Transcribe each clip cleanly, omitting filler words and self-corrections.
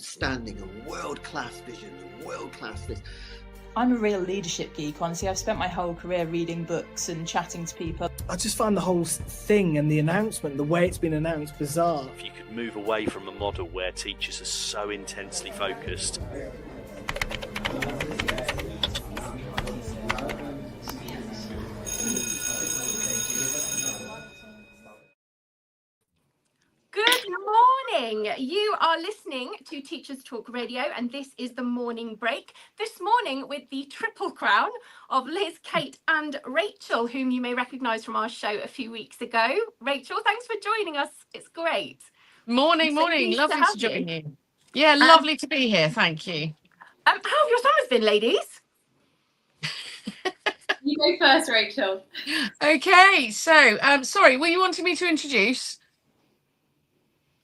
outstanding, a world-class vision, a world-class this. I'm a real leadership geek, honestly. I've spent my whole career reading books and chatting to people. I just find the whole thing and the announcement, the way it's been announced, bizarre. If you could move away from a model where teachers are so intensely focused. You are listening to Teachers Talk Radio, and this is the morning break. This morning with the triple crown of Liz, Kate and Rachel, whom you may recognise from our show a few weeks ago. Rachel, thanks for joining us. It's great. Morning. Lovely to join you. Yeah, lovely to be here. Thank you. How have your summers been, ladies? You go first, Rachel. Okay, so sorry, were you wanting me to introduce?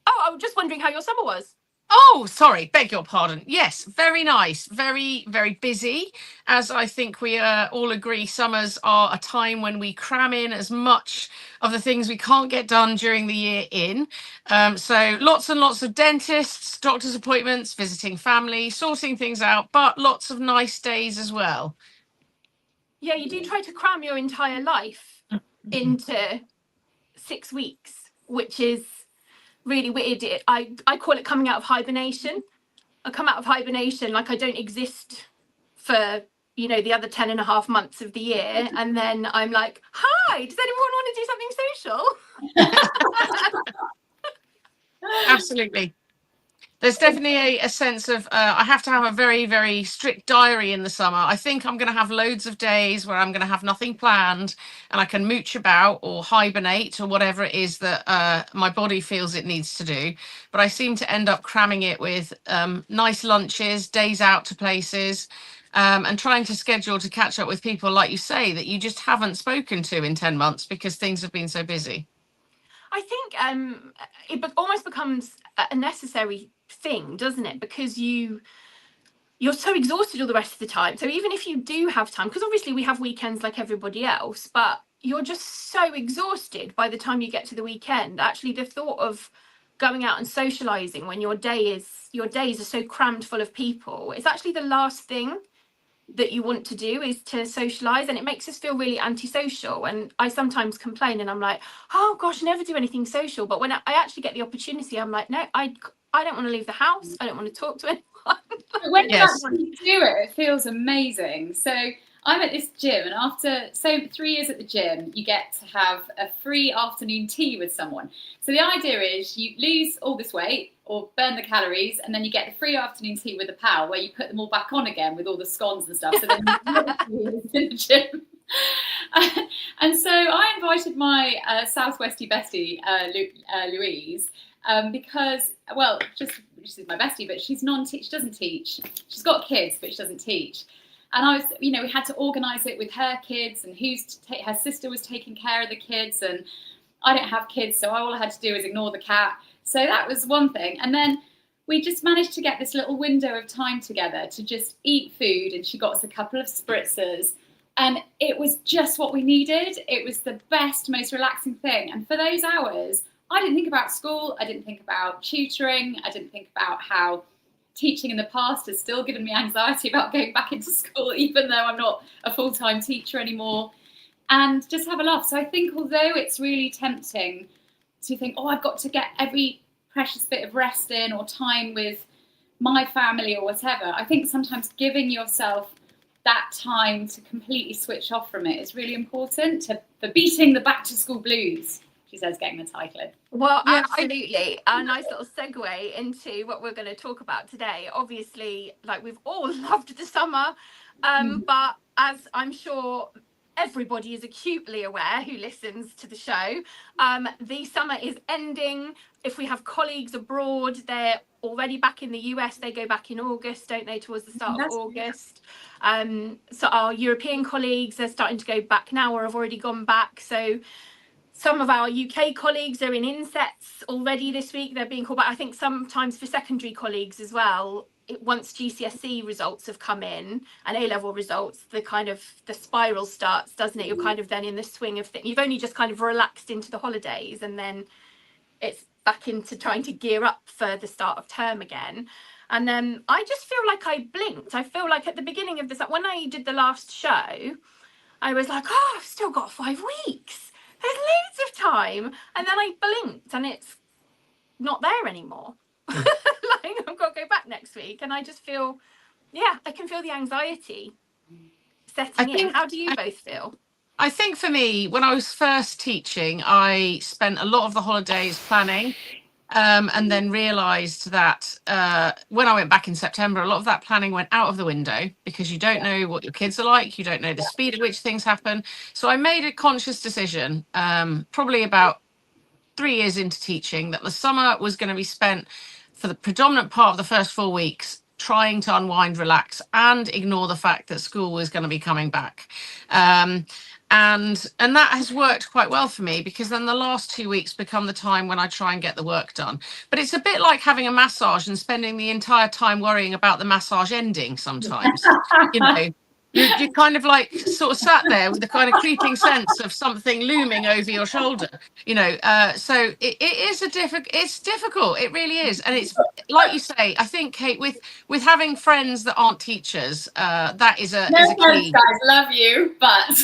Oh, I was just wondering how your summer was. Oh, sorry, beg your pardon. Yes, very nice, very, very busy. As I think we all agree, summers are a time when we cram in as much of the things we can't get done during the year in. So lots and lots of dentists, doctor's appointments, visiting family, sorting things out, but lots of nice days as well. Yeah, you do try to cram your entire life into 6 weeks, which is really weird. I call it coming out of hibernation. I come out of hibernation like I don't exist for, the other 10 and a half months of the year. And then I'm like, hi, does anyone want to do something social? Absolutely. There's definitely a sense of I have to have a very, very strict diary in the summer. I think I'm going to have loads of days where I'm going to have nothing planned and I can mooch about or hibernate or whatever it is that my body feels it needs to do. But I seem to end up cramming it with nice lunches, days out to places, and trying to schedule to catch up with people, like you say, that you just haven't spoken to in 10 months because things have been so busy. I think it almost becomes a necessary thing, doesn't it? Because you're so exhausted all the rest of the time. So even if you do have time, because obviously we have weekends like everybody else, but you're just so exhausted by the time you get to the weekend. Actually, the thought of going out and socializing when your days are so crammed full of people, it's actually the last thing that you want to do is to socialize, and it makes us feel really antisocial. And I sometimes complain and I'm like, oh gosh, never do anything social. But when I actually get the opportunity, I'm like, no, I don't want to leave the house. I don't want to talk to anyone. When you actually do it, it feels amazing. So I'm at this gym, and after 3 years at the gym, you get to have a free afternoon tea with someone. So the idea is you lose all this weight or burn the calories, and then you get the free afternoon tea with a pal where you put them all back on again with all the scones and stuff. So then you're in the gym. And so I invited my Southwesty bestie, Louise, because, well, she's my bestie, but she doesn't teach. She's got kids, but she doesn't teach. And I was, we had to organise it with her kids, and her sister was taking care of the kids, and I don't have kids, so all I had to do was ignore the cat. So that was one thing. And then we just managed to get this little window of time together to just eat food, and she got us a couple of spritzers, and it was just what we needed. It was the best, most relaxing thing. And for those hours, I didn't think about school, I didn't think about tutoring, I didn't think about how teaching in the past has still given me anxiety about going back into school, even though I'm not a full-time teacher anymore, and just have a laugh. So I think although it's really tempting to think, oh, I've got to get every precious bit of rest in or time with my family or whatever, I think sometimes giving yourself that time to completely switch off from it is really important for beating the back to school blues. She says, getting the title in. Well, yeah, absolutely. A nice little segue into what we're going to talk about today. Obviously, like, we've all loved the summer, but as I'm sure everybody is acutely aware who listens to the show, the summer is ending. If we have colleagues abroad, they're already back in the US. They go back in August, don't they, towards the start of August. So our European colleagues are starting to go back now or have already gone back. So some of our UK colleagues are in insets already this week. They're being called back. I think sometimes for secondary colleagues as well, once GCSE results have come in and A-level results, the spiral starts, doesn't it? You're kind of then in the swing of things. You've only just kind of relaxed into the holidays, and then it's back into trying to gear up for the start of term again. And I just feel like I blinked. I feel like at the beginning of this, when I did the last show, I was like, oh, I've still got 5 weeks. There's loads of time. And then I blinked and it's not there anymore. Like, I've got to go back next week. And I just feel, I can feel the anxiety setting in. How do you both feel? I think for me, when I was first teaching, I spent a lot of the holidays planning. And then realised that when I went back in September, a lot of that planning went out of the window because you don't know what your kids are like, you don't know the speed at which things happen. So I made a conscious decision, probably about 3 years into teaching, that the summer was going to be spent for the predominant part of the first 4 weeks trying to unwind, relax, and ignore the fact that school was going to be coming back. And that has worked quite well for me, because then the last 2 weeks become the time when I try and get the work done. But it's a bit like having a massage and spending the entire time worrying about the massage ending sometimes. You know, you're kind of like sort of sat there with the kind of creeping sense of something looming over your shoulder, you know. So it is it's difficult. It really is. And it's like you say, I think, Kate, with having friends that aren't teachers, that is a key. Guys, love you, but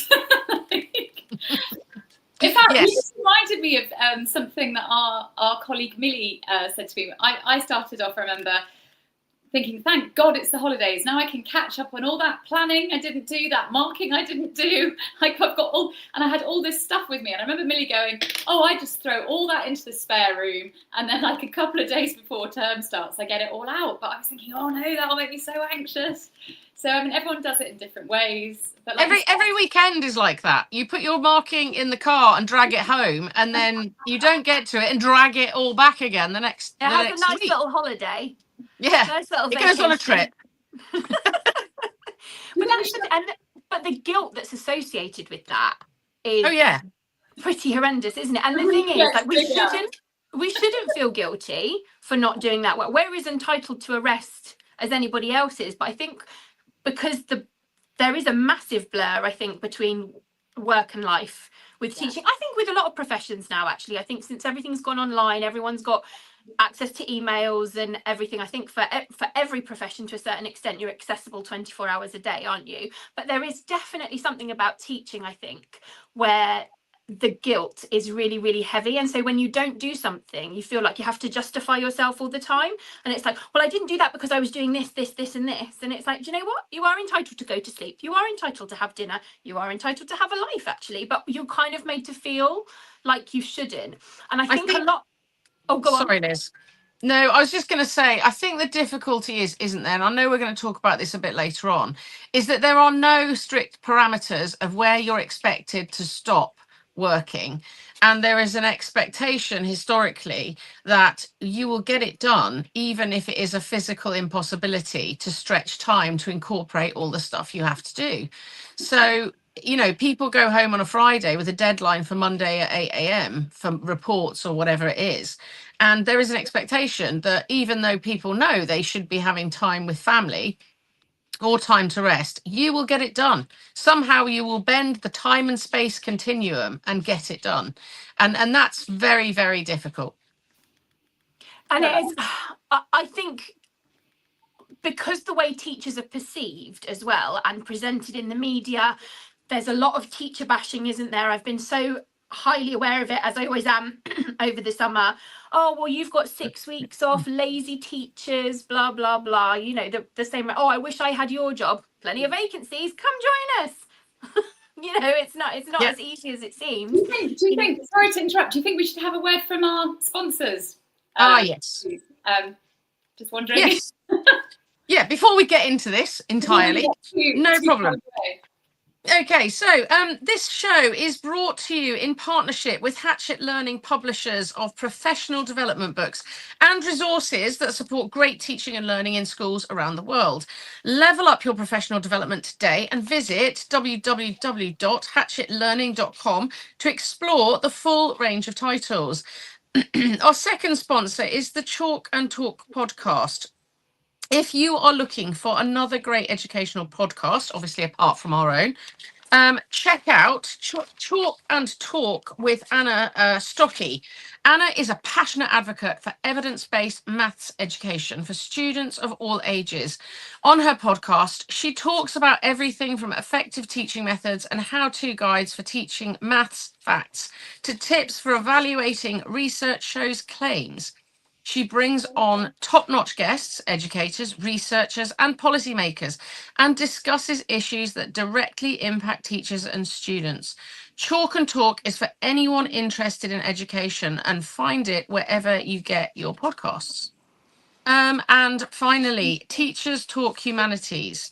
in fact, Yes. you just reminded me of something that our colleague Millie said to me. I started off, I remember, thinking, thank God it's the holidays. Now I can catch up on all that planning I didn't do, that marking I didn't do. Like, I've got and I had all this stuff with me. And I remember Millie going, oh, I just throw all that into the spare room. And then like a couple of days before term starts, I get it all out. But I was thinking, oh no, that'll make me so anxious. So, I mean, everyone does it in different ways. But like Every weekend is like that. You put your marking in the car and drag it home, and then you don't get to it and drag it all back again the next It has a nice week. little holiday. Yeah, Nice little it goes on a vacation. trip. But the guilt that's associated with that is Oh yeah, pretty horrendous, isn't it? And the thing is, like, we shouldn't feel guilty for not doing that. We're as entitled to a rest as anybody else is. But I think because there is a massive blur, I think, between work and life with teaching. I think with a lot of professions now, actually. I think since everything's gone online, everyone's got access to emails and everything. I think for every profession, to a certain extent, you're accessible 24 hours a day, aren't you? But there is definitely something about teaching, I think, where the guilt is really, really heavy. And so when you don't do something, you feel like you have to justify yourself all the time. And it's like, well, I didn't do that because I was doing this, this, this, and this. And it's like, do you know what? You are entitled to go to sleep. You are entitled to have dinner. You are entitled to have a life, actually. But you're kind of made to feel like you shouldn't. And I think a lot. Oh, go on. Sorry, Liz. No, I was just going to say, I think the difficulty isn't there, and I know we're going to talk about this a bit later on, is that there are no strict parameters of where you're expected to stop working. And there is an expectation historically that you will get it done, even if it is a physical impossibility to stretch time to incorporate all the stuff you have to do. So, you know, people go home on a Friday with a deadline for Monday at 8 a.m. for reports or whatever it is. And there is an expectation that even though people know they should be having time with family or time to rest, you will get it done. Somehow you will bend the time and space continuum and get it done. And that's very, very difficult. And it is, I think, because the way teachers are perceived as well and presented in the media, there's a lot of teacher bashing, isn't there? I've been so highly aware of it, as I always am over the summer. Oh, well, you've got 6 weeks off, lazy teachers, blah, blah, blah. You know, the same, oh, I wish I had your job. Plenty of vacancies. Come join us. You know, it's not as easy as it seems. Do you think, sorry to interrupt, do you think we should have a word from our sponsors? Yes. Just wondering. Yes. Yeah, before we get into this entirely, no problem. Okay, so this show is brought to you in partnership with Hatchet Learning, publishers of professional development books and resources that support great teaching and learning in schools around the world. Level up your professional development today and visit www.hatchetlearning.com to explore the full range of titles. Our second sponsor is the Chalk and Talk podcast. If you are looking for another great educational podcast, obviously apart from our own, Check out Chalk and Talk with Anna Stocky. Anna is a passionate advocate for evidence-based maths education for students of all ages. On her podcast, she talks about everything from effective teaching methods and how-to guides for teaching maths facts to tips for evaluating research shows claims. She brings on top-notch guests, educators, researchers, and policymakers, and discusses issues that directly impact teachers and students. Chalk and Talk is for anyone interested in education, and find it wherever you get your podcasts. And finally, Teachers Talk Humanities.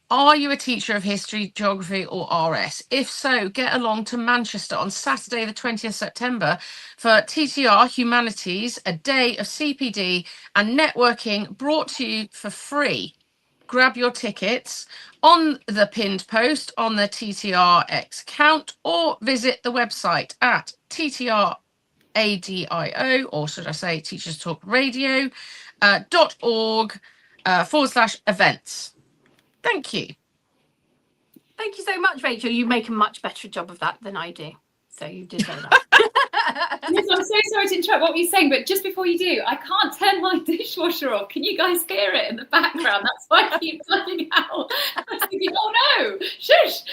Are you a teacher of history, geography, or RS? If so, get along to Manchester on Saturday, the 20th September for TTR Humanities, a day of CPD and networking brought to you for free. Grab your tickets on the pinned post on the TTRX account or visit the website at TTRADIO, or should I say Teachers Talk Radio, .org /events. Thank you. Thank you so much, Rachel. You make a much better job of that than I do. So you deserve that. Yes, I'm so sorry to interrupt what you're saying, but just before you do, I can't turn my dishwasher off. Can you guys hear it in the background? That's why I keep blowing out. I was thinking, oh no, shush.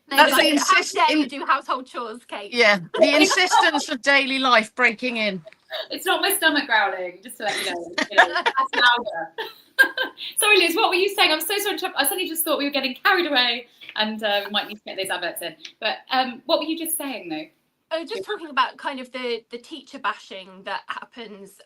That's Like, the how dare you do household chores, Kate? Yeah, the insistence of daily life breaking in. It's not my stomach growling, just to let you know. That's louder. Sorry, Liz, what were you saying? I'm so sorry to interrupt. I suddenly just thought we were getting carried away and we might need to get those adverts in. But what were you just saying, though? Just talking about kind of the teacher bashing that happens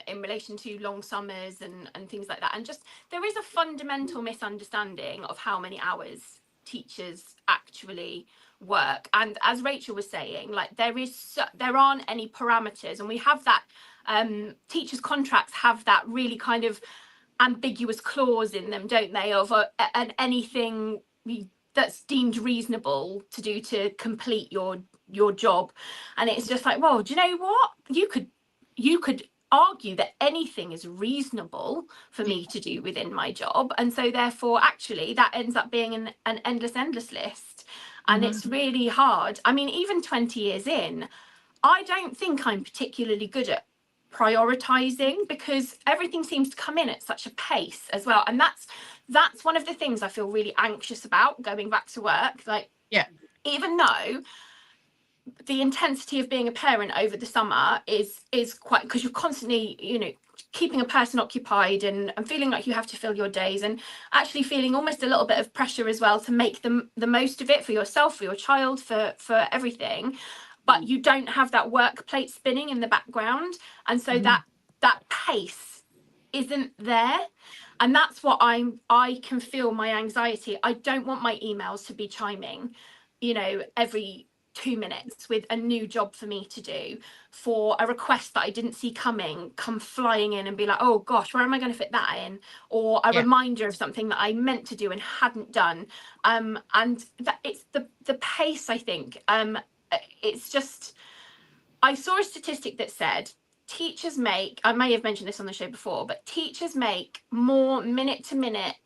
in relation to long summers and things like that. And just there is a fundamental misunderstanding of how many hours teachers actually work. And as Rachel was saying, like there aren't any parameters, and we have that teachers' contracts have that really kind of ambiguous clause in them, don't they, of an anything that's deemed reasonable to do to complete your job. And it's just like, well, do you know what, you could argue that anything is reasonable for me to do within my job, and so therefore actually that ends up being an endless list. And it's really hard. I mean, even 20 years in, I don't think I'm particularly good at prioritizing, because everything seems to come in at such a pace as well. And that's one of the things I feel really anxious about going back to work. Like, yeah, even though the intensity of being a parent over the summer is quite, because you're constantly, keeping a person occupied and feeling like you have to fill your days, and actually feeling almost a little bit of pressure as well to make the most of it for yourself, for your child, for everything. But you don't have that work plate spinning in the background, and so that pace isn't there. And that's what I can feel my anxiety. I don't want my emails to be chiming, every 2 minutes with a new job for me to do, for a request that I didn't see come flying in and be like, oh gosh, where am I going to fit that in? Or a reminder of something that I meant to do and hadn't done. And that it's the pace, I think. It's just, I saw a statistic that said teachers make, I may have mentioned this on the show before, but teachers make more minute-to-minute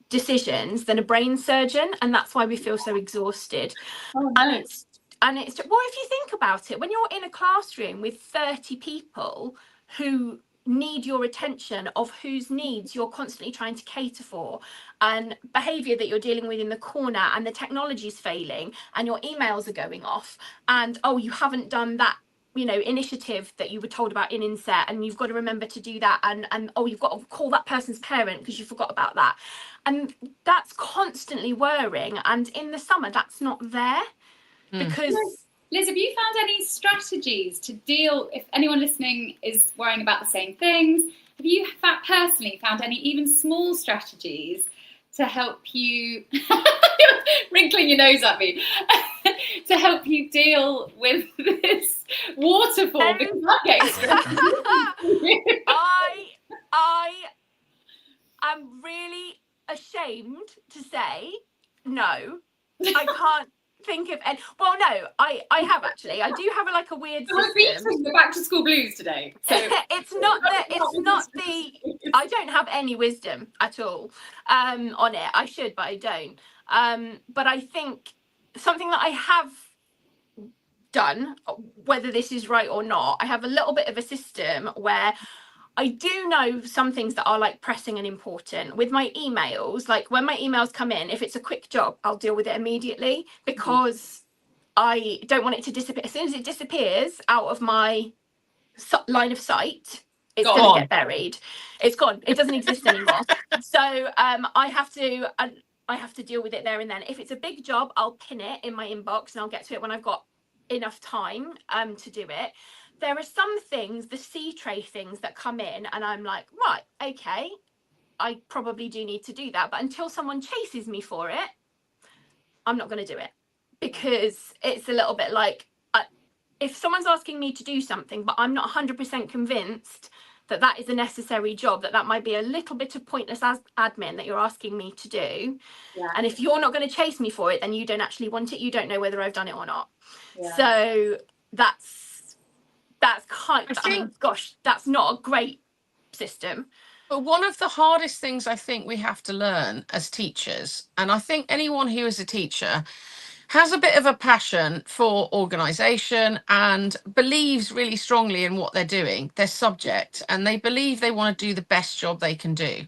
decisions than a brain surgeon, and that's why we feel so exhausted. Oh, and no. it's well, if you think about it, when you're in a classroom with 30 people who need your attention, of whose needs you're constantly trying to cater for, and behavior that you're dealing with in the corner, and the technology's failing, and your emails are going off, and oh, you haven't done that initiative that you were told about in inset, and you've got to remember to do that, and oh, you've got to call that person's parent because you forgot about that, and that's constantly whirring. And in the summer that's not there. Because Liz, have you found any strategies to deal, if anyone listening is worrying about the same things, have you personally found any even small strategies to help you wrinkling your nose at me to help you deal with this waterfall? Because I'm getting stressed. I am really ashamed to say no. I can't think of any. Well, no, I have actually. I do have a weird system. We're beating the back to school blues today. So. It's not the. I don't have any wisdom at all on it. I should, but I don't. But I think something that I have done, whether this is right or not, I have a little bit of a system where I do know some things that are like pressing and important. With my emails, like when my emails come in, if it's a quick job, I'll deal with it immediately, because I don't want it to disappear. As soon as it disappears out of my line of sight, it's going to get buried. It's gone. It doesn't exist anymore. So I have to deal with it there and then. If it's a big job, I'll pin it in my inbox and I'll get to it when I've got enough time to do it. There are some things, the C tray things that come in, and I'm like, right, okay, I probably do need to do that. But until someone chases me for it, I'm not going to do it, because it's a little bit like, if someone's asking me to do something, but I'm not 100% convinced that that is a necessary job, that might be a little bit of pointless admin that you're asking me to do. Yeah. And if you're not going to chase me for it, then you don't actually want it. You don't know whether I've done it or not. Yeah. So that's kind of, I mean, gosh, that's not a great system. But one of the hardest things I think we have to learn as teachers, and I think anyone who is a teacher has a bit of a passion for organisation and believes really strongly in what they're doing, their subject, and they believe they want to do the best job they can do.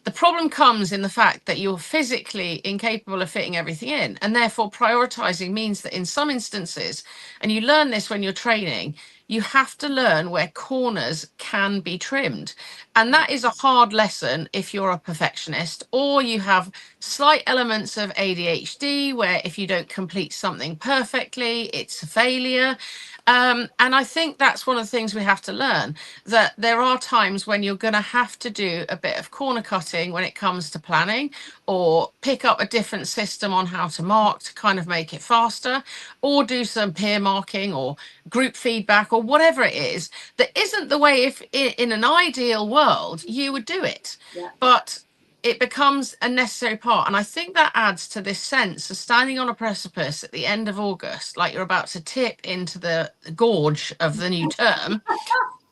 The problem comes in the fact that you're physically incapable of fitting everything in, and therefore prioritising means that in some instances, and you learn this when you're training, you have to learn where corners can be trimmed. And that is a hard lesson if you're a perfectionist, or you have slight elements of ADHD, where if you don't complete something perfectly, it's a failure. And I think that's one of the things we have to learn, that there are times when you're going to have to do a bit of corner cutting when it comes to planning, or pick up a different system on how to mark to kind of make it faster, or do some peer marking or group feedback or whatever it is that isn't the way, if in an ideal world you would do it. Yeah. But it becomes a necessary part. And I think that adds to this sense of standing on a precipice at the end of August, like you're about to tip into the gorge of the new term,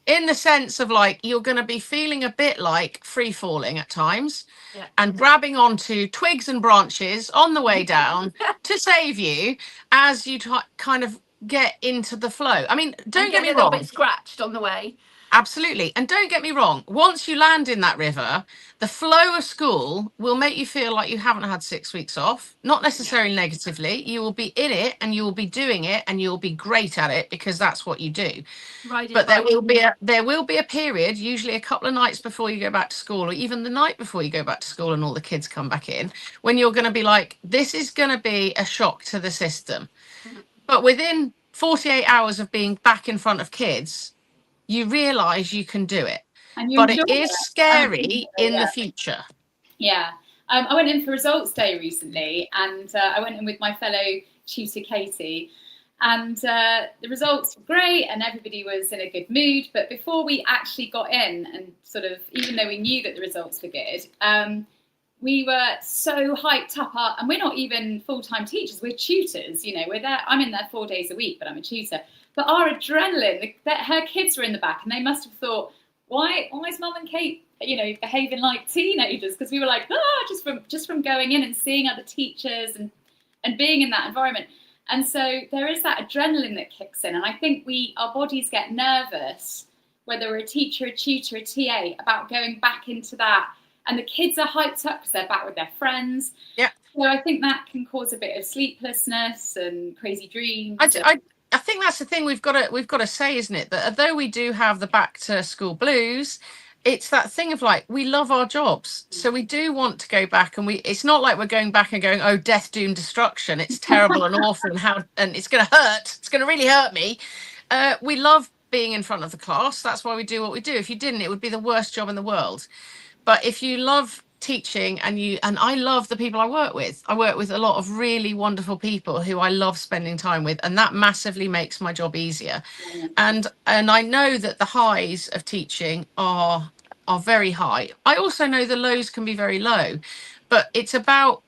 in the sense of like, you're going to be feeling a bit like free falling at times. Yeah. And grabbing onto twigs and branches on the way down to save you as you kind of get into the flow. I mean, don't get me wrong. A little bit scratched on the way. Absolutely. And don't get me wrong, once you land in that river, the flow of school will make you feel like you haven't had 6 weeks off, not necessarily negatively. You will be in it and you will be doing it and you'll be great at it because that's what you do. But there will be a period, usually a couple of nights before you go back to school, or even the night before you go back to school and all the kids come back in, when you're going to be like, this is going to be a shock to the system. But within 48 hours of being back in front of kids, you realise you can do it. But it is scary in the future. Yeah. I went in for results day recently, and I went in with my fellow tutor, Katie, and the results were great and everybody was in a good mood. But before we actually got in, and sort of, even though we knew that the results were good, we were so hyped up, and we're not even full-time teachers, we're tutors, you know, we're there. I'm in there 4 days a week, but I'm a tutor. But our adrenaline, her kids were in the back, and they must have thought, why is Mum and Kate, you know, behaving like teenagers? Because we were like, just from going in and seeing other teachers and being in that environment. And so there is that adrenaline that kicks in. And I think our bodies get nervous, whether we're a teacher, a tutor, a TA, about going back into that. And the kids are hyped up because they're back with their friends. Yeah. So I think that can cause a bit of sleeplessness and crazy dreams. I think that's the thing we've got to say, isn't it? That although we do have the back to school blues, it's that thing of like, we love our jobs. So we do want to go back, and it's not like we're going back and going, oh, death, doom, destruction. It's terrible and awful and it's going to hurt. It's going to really hurt me. We love being in front of the class. That's why we do what we do. If you didn't, it would be the worst job in the world. But if you love teaching, and I love the people I work with a lot of really wonderful people who I love spending time with, and that massively makes my job easier. And I know that the highs of teaching are very high. I also know the lows can be very low, but it's about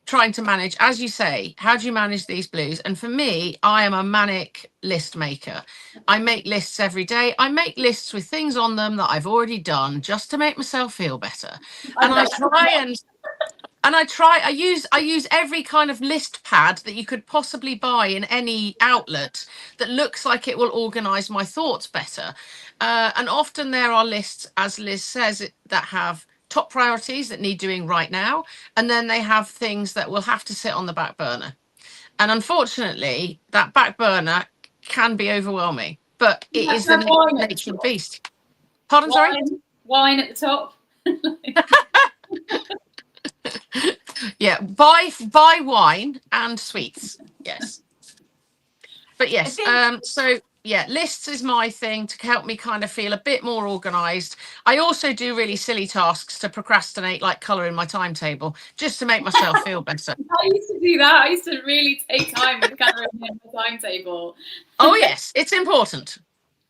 trying to manage, as you say, how do you manage these blues? And for me, I am a manic list maker. I make lists every day. I make lists with things on them that I've already done just to make myself feel better. And And I use every kind of list pad that you could possibly buy in any outlet that looks like it will organize my thoughts better. And often there are lists, as Liz says, that have top priorities that need doing right now. And then they have things that will have to sit on the back burner. And unfortunately, that back burner can be overwhelming, but it is the nature of the beast. Pardon, sorry? Wine at the top. Yeah, buy wine and sweets. Yes. But yes, so yeah, lists is my thing to help me kind of feel a bit more organized. I also do really silly tasks to procrastinate, like colouring my timetable, just to make myself feel better. I used to do that. I used to really take time with colouring in my timetable. Oh yes, it's important.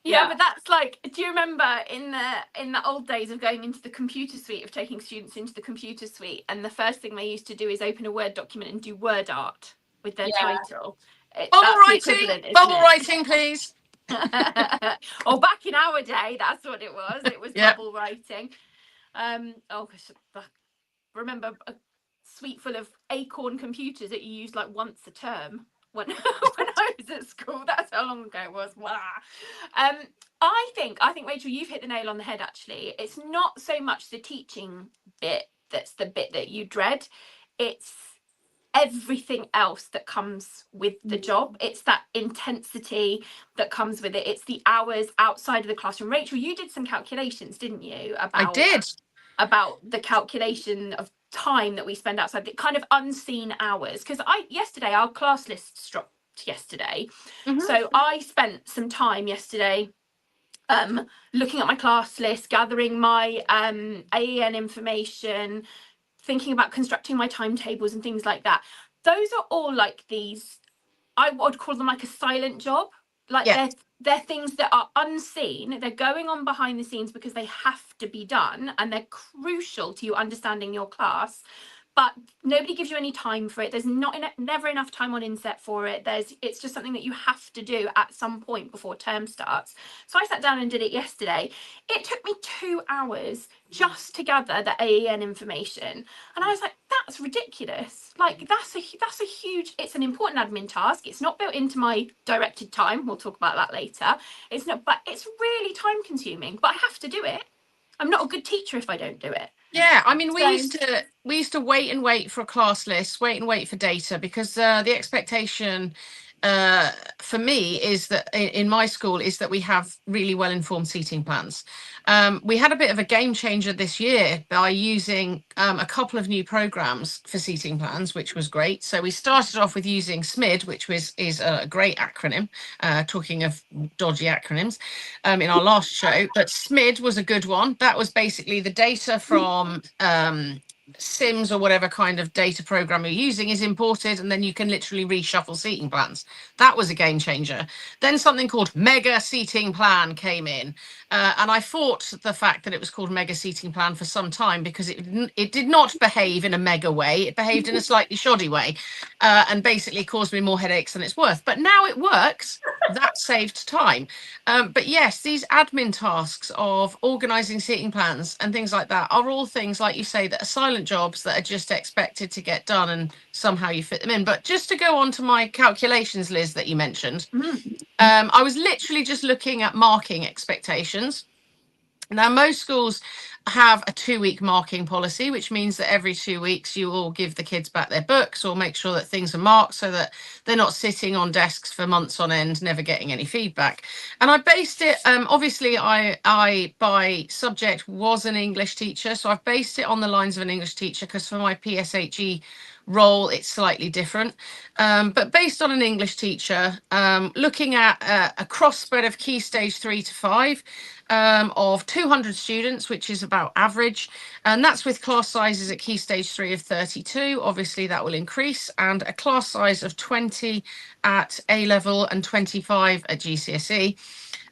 Yeah, but that's like, do you remember in the old days of going into the computer suite, of taking students into the computer suite, and the first thing they used to do is open a Word document and do word art with their title. Bubble writing, please. Or back in our day, that's what it was. It was bubble writing. Remember a suite full of Acorn computers that you used like once a term when I was at school. That's how long ago it was. Wow. I think Rachel, you've hit the nail on the head. Actually, it's not so much the teaching bit that's the bit that you dread. It's everything else that comes with the job. It's that intensity that comes with it. It's the hours outside of the classroom. Rachel, you did some calculations, didn't you? I did. About the calculation of time that we spend outside, the kind of unseen hours. Because yesterday our class lists dropped yesterday. So I spent some time yesterday looking at my class list, gathering my AEN information, thinking about constructing my timetables and things like that. Those are all like these, I would call them like a silent job. Like they're things that are unseen. They're going on behind the scenes because they have to be done, and they're crucial to you understanding your class. But nobody gives you any time for it. There's never enough time on inset for it. It's just something that you have to do at some point before term starts. So I sat down and did it yesterday. It took me 2 hours just to gather the AEN information, and I was like, that's ridiculous. Like that's a huge. It's an important admin task. It's not built into my directed time. We'll talk about that later. It's not, but it's really time consuming. But I have to do it. I'm not a good teacher if I don't do it. Yeah, I mean, we used to wait for a class list, wait for data, because the expectation for me is that in my school is that we have really well informed seating plans. We had a bit of a game changer this year by using a couple of new programs for seating plans, which was great. So we started off with using SMID, which is a great acronym, talking of dodgy acronyms, in our last show. But SMID was a good one. That was basically the data from Sims or whatever kind of data program you're using is imported, and then you can literally reshuffle seating plans. That was a game changer. Then something called Mega Seating Plan came in, and I fought the fact that it was called Mega Seating Plan for some time because it did not behave in a mega way. It behaved in a slightly shoddy way, and basically caused me more headaches than it's worth. But now it works. That saved time. But yes, these admin tasks of organising seating plans and things like that are all things, like you say, that are silent jobs that are just expected to get done, and somehow you fit them in. But just to go on to my calculations, Liz, that you mentioned, I was literally just looking at marking expectations. Now, most schools have a 2-week marking policy, which means that every 2 weeks you will give the kids back their books or make sure that things are marked so that they're not sitting on desks for months on end, never getting any feedback. And I based it, obviously I by subject was an English teacher, so I've based it on the lines of an English teacher, because for my PSHE role it's slightly different, but based on an English teacher, looking at a cross spread of key stage 3 to 5 of 200 students, which is about average, and that's with class sizes at key stage 3 of 32. Obviously that will increase, and a class size of 20 at A level and 25 at GCSE.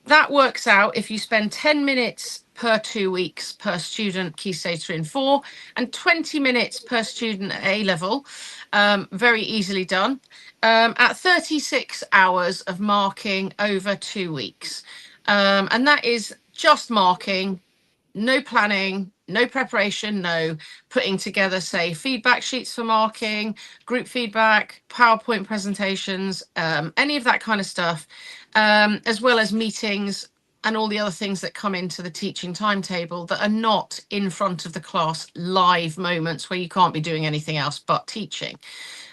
That works out, if you spend 10 minutes per 2 weeks per student, key stage 3 and 4, and 20 minutes per student at A level, very easily done, at 36 hours of marking over 2 weeks. And that is just marking, no planning, no preparation, no putting together, say, feedback sheets for marking, group feedback, PowerPoint presentations, any of that kind of stuff, as well as meetings and all the other things that come into the teaching timetable that are not in front of the class live moments where you can't be doing anything else but teaching.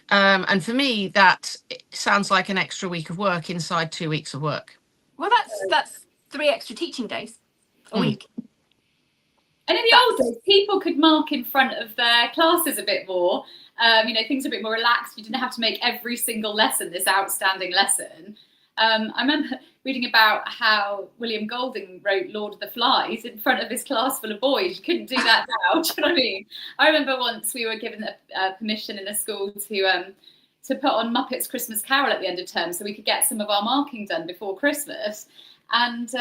And for me, that sounds like an extra week of work inside 2 weeks of work. Well, that's 3 extra teaching days a week. And in the old days, people could mark in front of their classes a bit more. Things are a bit more relaxed. You didn't have to make every single lesson this outstanding lesson. I remember reading about how William Golding wrote Lord of the Flies in front of his class full of boys. You couldn't do that now. Do you know what I mean? I remember once we were given permission in the school to put on Muppets Christmas Carol at the end of term so we could get some of our marking done before Christmas. And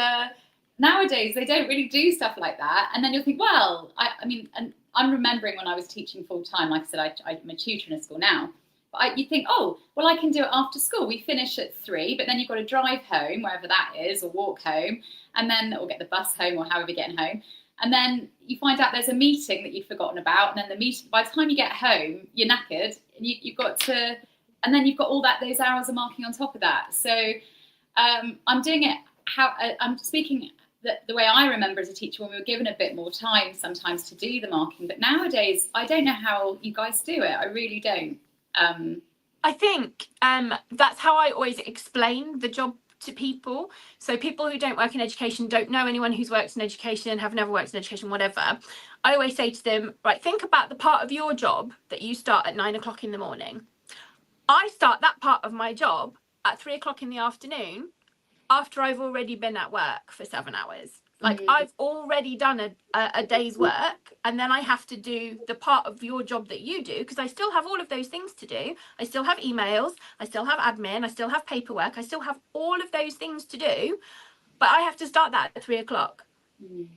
nowadays they don't really do stuff like that. And then you'll think, well, and I'm remembering when I was teaching full time, like I said, I'm a tutor in a school now. But you think, oh, well, I can do it after school. We finish at 3, but then you've got to drive home, wherever that is, or walk home, or get the bus home, or however you're getting home. And then you find out there's a meeting that you've forgotten about, and then the meeting, by the time you get home, you're knackered, and you've got to, and then you've got all those hours of marking on top of that. So I'm doing it I'm speaking the way I remember as a teacher, when we were given a bit more time sometimes to do the marking. But nowadays, I don't know how you guys do it. I really don't. I think that's how I always explain the job to people. So people who don't work in education, don't know anyone who's worked in education, have never worked in education, whatever. I always say to them, right, think about the part of your job that you start at 9 o'clock in the morning. I start that part of my job at 3 o'clock in the afternoon after I've already been at work for 7 hours. Like I've already done a day's work, and then I have to do the part of your job that you do, because I still have all of those things to do. I still have emails, I still have admin, I still have paperwork, I still have all of those things to do, but I have to start that at 3 o'clock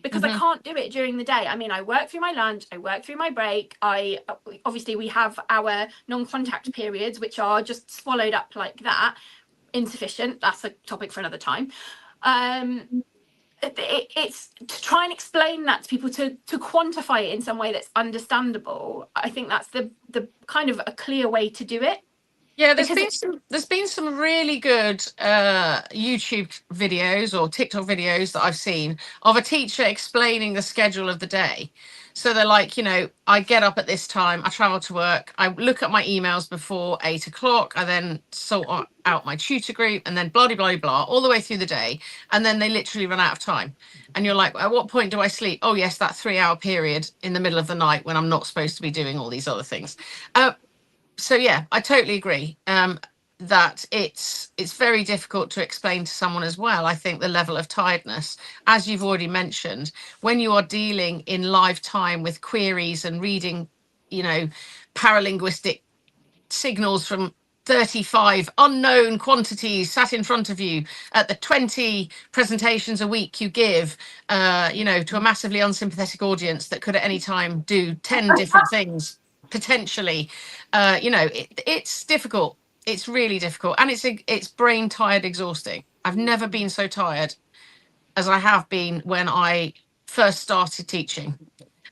because I can't do it during the day. I mean, I work through my lunch, I work through my break. Obviously we have our non-contact periods, which are just swallowed up like that. Insufficient. That's a topic for another time. It's to try and explain that to people, to quantify it in some way that's understandable. I think that's the kind of a clear way to do it. Yeah, there's been some really good YouTube videos or TikTok videos that I've seen of a teacher explaining the schedule of the day. So they're like, I get up at this time, I travel to work, I look at my emails before 8 o'clock, I then sort out my tutor group, and then blah, blah, blah, blah, all the way through the day. And then they literally run out of time. And you're like, at what point do I sleep? Oh, yes, that 3-hour period in the middle of the night when I'm not supposed to be doing all these other things. So, yeah, I totally agree that it's very difficult to explain to someone as well. I think the level of tiredness, as you've already mentioned, when you are dealing in live time with queries and reading, paralinguistic signals from 35 unknown quantities sat in front of you at the 20 presentations a week you give, to a massively unsympathetic audience that could at any time do 10 different things. Potentially, it's difficult. It's really difficult, and it's brain tired, exhausting. I've never been so tired as I have been when I first started teaching.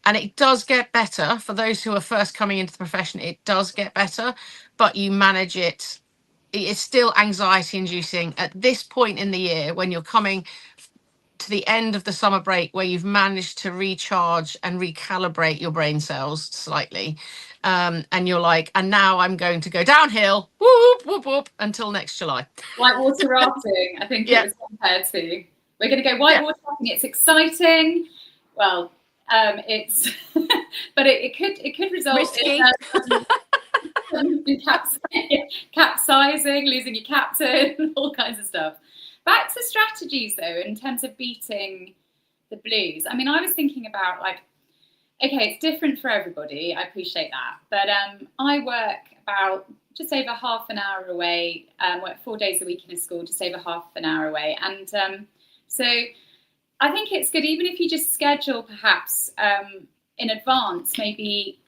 And it does get better for those who are first coming into the profession. It does get better, but you manage it. It's still anxiety inducing at this point in the year when you're coming to the end of the summer break, where you've managed to recharge and recalibrate your brain cells slightly, and you're like, and now I'm going to go downhill, whoop whoop whoop, until next July. Whitewater rafting, I think it was compared to. We're going to go whitewater rafting. It's exciting. Well, it's, but it could result risky. in capsizing, losing your captain, all kinds of stuff. Back to strategies, though, in terms of beating the blues. I mean, I was thinking about, okay, it's different for everybody. I appreciate that. But I work about just over half an hour away, work 4 days a week in a school, just over half an hour away. And so I think it's good, even if you just schedule perhaps in advance, maybe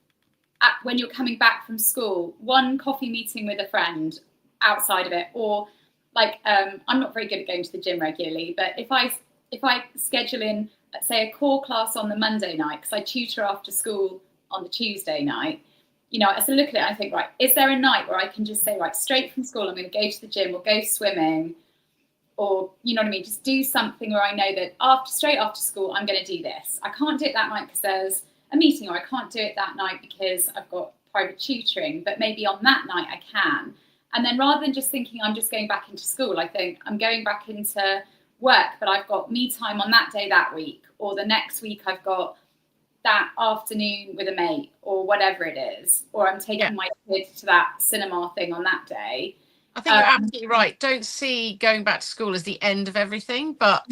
when you're coming back from school, one coffee meeting with a friend outside of it, or I'm not very good at going to the gym regularly, but if I if I schedule in, say, a core class on the Monday night, because I tutor after school on the Tuesday night, you know, as I look at it, I think, right, is there a night where I can just say, right, straight from school, I'm going to go to the gym or go swimming, or, you know what I mean, just do something where I know that straight after school, I'm going to do this. I can't do it that night because there's a meeting, or I can't do it that night because I've got private tutoring, but maybe on that night I can. And then rather than just thinking I'm just going back into school, I think I'm going back into work, but I've got me time on that day that week, or the next week I've got that afternoon with a mate, or whatever it is, or I'm taking my kid to that cinema thing on that day. I think you're absolutely right. Don't see going back to school as the end of everything, but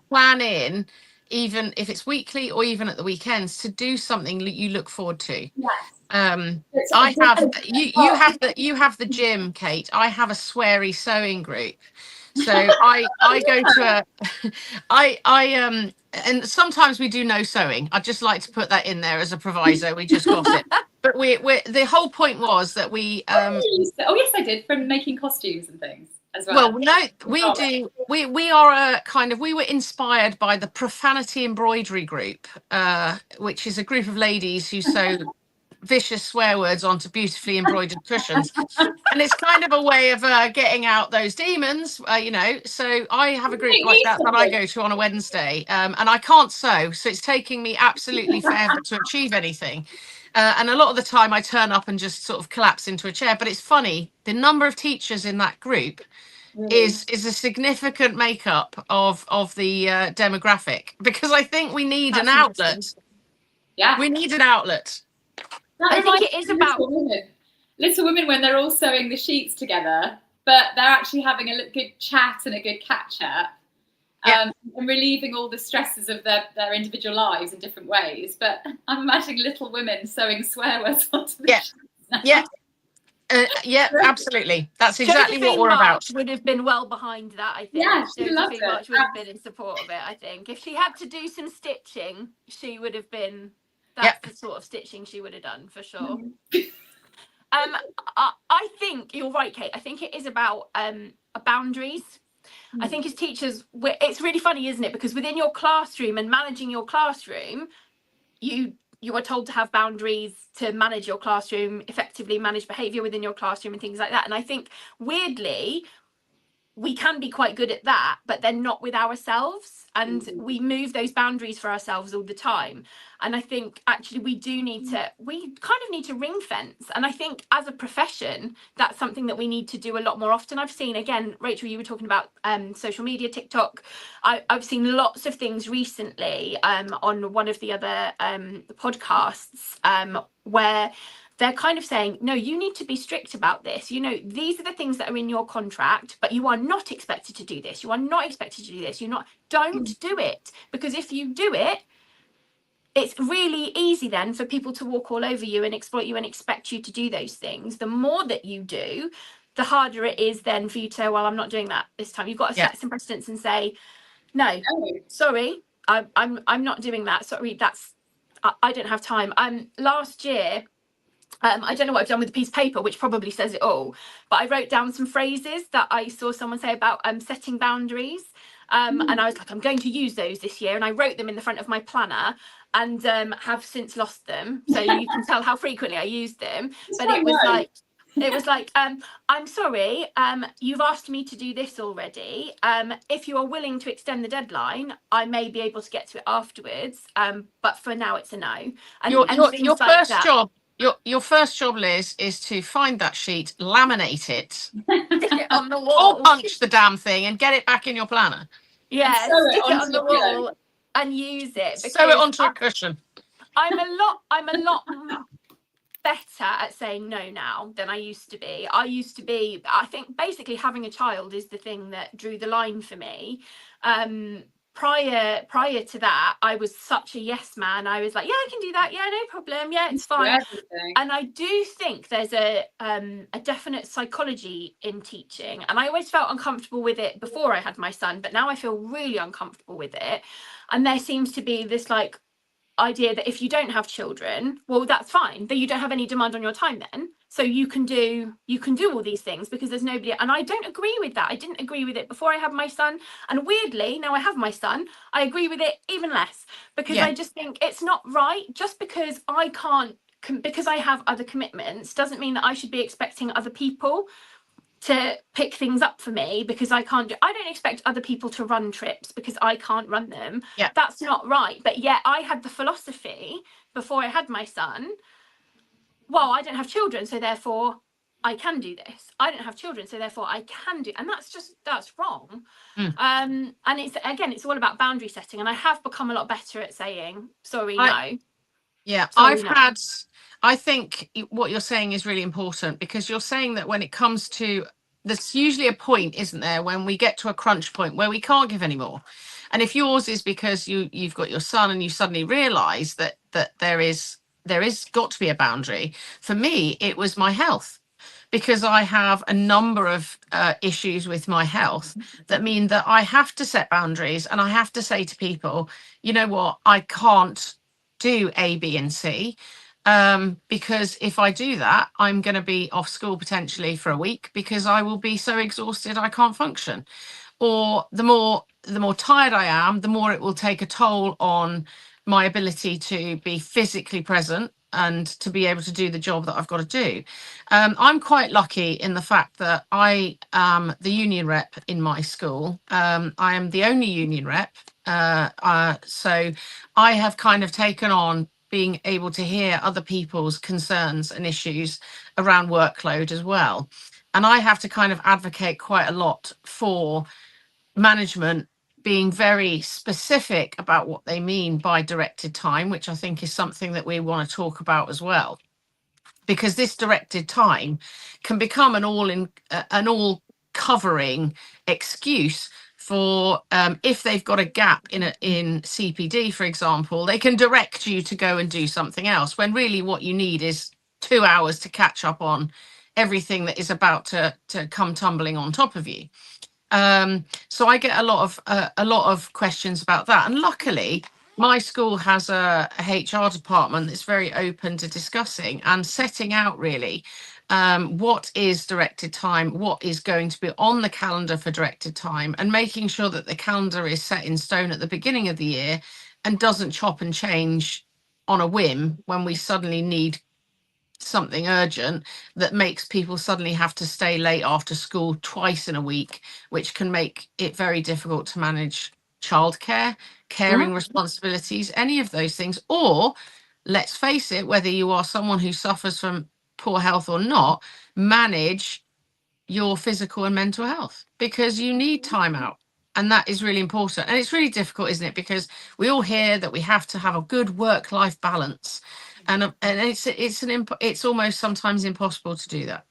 plan in, even if it's weekly or even at the weekends, to do something that you look forward to. Yes. I have you have the gym, Kate. I have a sweary sewing group. So I go to and sometimes we do no sewing. I'd just like to put that in there as a proviso. We just got it. But we're the whole point was that we oh yes, I did, from making costumes and things as well. Well, no, we do. We are a kind of, we were inspired by the Profanity Embroidery Group, which is a group of ladies who sew vicious swear words onto beautifully embroidered cushions, and it's kind of a way of getting out those demons, you know. So I have a group like that I go to on a Wednesday, and I can't sew, so it's taking me absolutely forever to achieve anything. And a lot of the time I turn up and just sort of collapse into a chair. But it's funny, the number of teachers in that group is a significant makeup of the demographic, because I think we need an outlet. Yeah, we need an outlet. I think it is about Little Women, when they're all sewing the sheets together, but they're actually having a good chat and a good catch up, and relieving all the stresses of their individual lives in different ways. But I'm imagining Little Women sewing swear words onto the sheets now. Yeah, absolutely. That's exactly what we're about. Would have been well behind that, I think. Yeah, she loved it. March would have been in support of it, I think. If she had to do some stitching, she would have been. That's the sort of stitching she would have done, for sure. I think you're right, Kate. I think it is about boundaries. I think as teachers, it's really funny, isn't it? Because within your classroom and managing your classroom, you are told to have boundaries to manage your classroom effectively, manage behaviour within your classroom and things like that. And I think, weirdly, we can be quite good at that, but then not with ourselves. And we move those boundaries for ourselves all the time. And I think actually we kind of need to ring fence. And I think as a profession, that's something that we need to do a lot more often. I've seen, again, Rachel, you were talking about social media, TikTok. I've seen lots of things recently on one of the other podcasts where they're kind of saying, no, you need to be strict about this. You know, these are the things that are in your contract, but you are not expected to do this. You are not expected to do this. Don't do it. Because if you do it, it's really easy then for people to walk all over you and exploit you and expect you to do those things. The more that you do, the harder it is then for you to say, well, I'm not doing that this time. You've got to set some precedents and say, no, sorry, I'm not doing that. Sorry, I don't have time. Last year, I don't know what I've done with a piece of paper, which probably says it all, but I wrote down some phrases that I saw someone say about setting boundaries. And I was like, I'm going to use those this year. And I wrote them in the front of my planner and have since lost them. So you can tell how frequently I used them. But it was like, I'm sorry, you've asked me to do this already. If you are willing to extend the deadline, I may be able to get to it afterwards. But for now, it's a no. And your first job. Your first job, Liz, is to find that sheet, laminate it, stick it on the wall, or punch the damn thing and get it back in your planner. Yeah, stick it on the wall and use it. Sew it onto a cushion. I'm a lot better at saying no now than I used to be. I think basically having a child is the thing that drew the line for me. Prior to that, I was such a yes man. I was like, yeah, I can do that. Yeah, no problem. Yeah, it's fine. And I do think there's a definite psychology in teaching. And I always felt uncomfortable with it before I had my son, but now I feel really uncomfortable with it. And there seems to be this like idea that if you don't have children, well, that's fine. That you don't have any demand on your time then. so you can do all these things because there's nobody. And I don't agree with that. I didn't agree with it before I had my son, and weirdly now I have my son, I agree with it even less, because Yeah. I just think it's not right. Just because I can't, because I have other commitments, doesn't mean that I should be expecting other people to pick things up for me because I can't I don't expect other people to run trips because I can't run them. Yeah. That's not right. But yet I had the philosophy before I had my son, well, I don't have children, so therefore I can do this. I don't have children, so therefore I can do, and that's wrong. And it's, again, it's all about boundary setting, and I have become a lot better at saying sorry, no. Yeah, Sorry, no. I think what you're saying is really important, because you're saying that when it comes to, there's usually a point, isn't there, when we get to a crunch point where we can't give any more. And if yours is because you've got your son and you suddenly realize that there is got to be a boundary. For me, it was my health, because I have a number of issues with my health that mean that I have to set boundaries, and I have to say to people, you know what, I can't do A, B, and C, because if I do that, I'm going to be off school potentially for a week because I will be so exhausted I can't function. Or the more tired I am, the more it will take a toll on my ability to be physically present and to be able to do the job that I've got to do. I'm quite lucky in the fact that I am the union rep in my school. I am the only union rep. So I have kind of taken on being able to hear other people's concerns and issues around workload as well. And I have to kind of advocate quite a lot for management being very specific about what they mean by directed time, which I think is something that we want to talk about as well, because this directed time can become an all covering excuse for if they've got a gap in CPD, for example, they can direct you to go and do something else, when really what you need is 2 hours to catch up on everything that is about to come tumbling on top of you. So I get a lot of questions about that, and luckily my school has a HR department that's very open to discussing and setting out really what is directed time, what is going to be on the calendar for directed time, and making sure that the calendar is set in stone at the beginning of the year and doesn't chop and change on a whim when we suddenly need something urgent that makes people suddenly have to stay late after school twice in a week, which can make it very difficult to manage childcare, caring responsibilities, any of those things. Or let's face it, whether you are someone who suffers from poor health or not, manage your physical and mental health, because you need time out. And that is really important. And it's really difficult, isn't it? Because we all hear that we have to have a good work-life balance, and it's almost sometimes impossible to do that.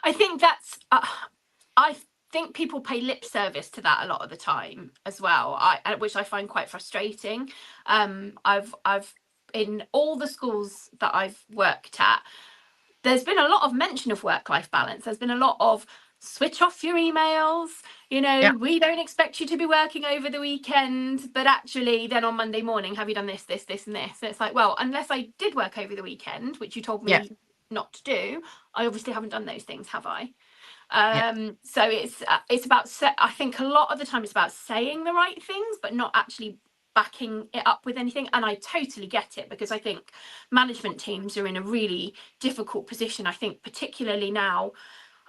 I think that's I think people pay lip service to that a lot of the time as well, which I find quite frustrating. I've in all the schools that I've worked at, there's been a lot of mention of work-life balance. There's been a lot of switch off your emails, we don't expect you to be working over the weekend, but actually then on Monday morning, have you done this and this? And it's like, well, unless I did work over the weekend, which you told me not to do, I obviously haven't done those things, have I? So it's about I think a lot of the time it's about saying the right things but not actually backing it up with anything. And I totally get it, because I think management teams are in a really difficult position. I think particularly now,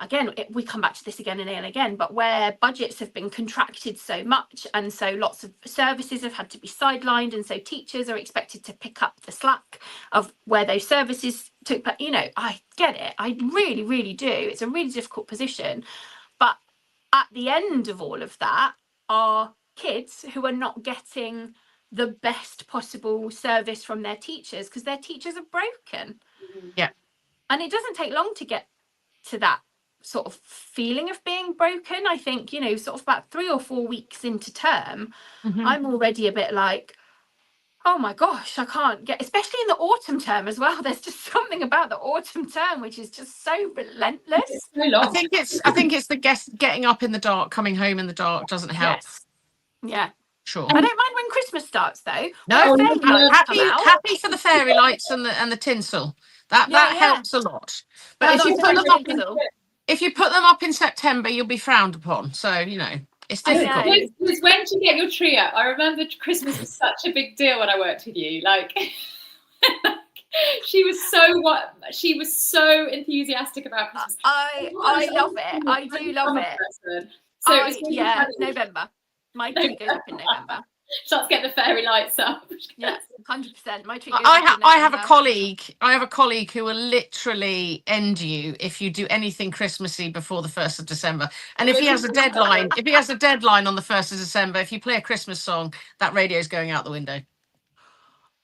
again, we come back to this again and again, but where budgets have been contracted so much, and so lots of services have had to be sidelined, and so teachers are expected to pick up the slack of where those services took. But I get it, I really, really do. It's a really difficult position, but at the end of all of that are kids who are not getting the best possible service from their teachers because their teachers are broken. And it doesn't take long to get to that sort of feeling of being broken. I think, sort of about 3 or 4 weeks into term, I'm already a bit like, oh my gosh, I can't get, especially in the autumn term as well. There's just something about the autumn term which is just so relentless. It's so long. I think it's the getting up in the dark, coming home in the dark doesn't help. Yes. Yeah. Sure. I don't mind when Christmas starts though. No, When fairy lights come out. happy for the fairy lights and the tinsel. That Yeah, yeah. helps a lot. But That's if you Not put very them up digital. if you put them up in September, you'll be frowned upon. So, you know, it's I difficult. know. Because when did you get your tree up? I remember Christmas was such a big deal when I worked with you. Like, she was so enthusiastic about Christmas. I love it. I do love it. So it was yeah, November. My tree goes up in November. Starts getting the fairy lights up. Yeah, 100%. My tree goes up in November. I have a colleague who will literally end you if you do anything Christmassy before the 1st of December. And if he has a deadline on the 1st of December, if you play a Christmas song, that radio is going out the window.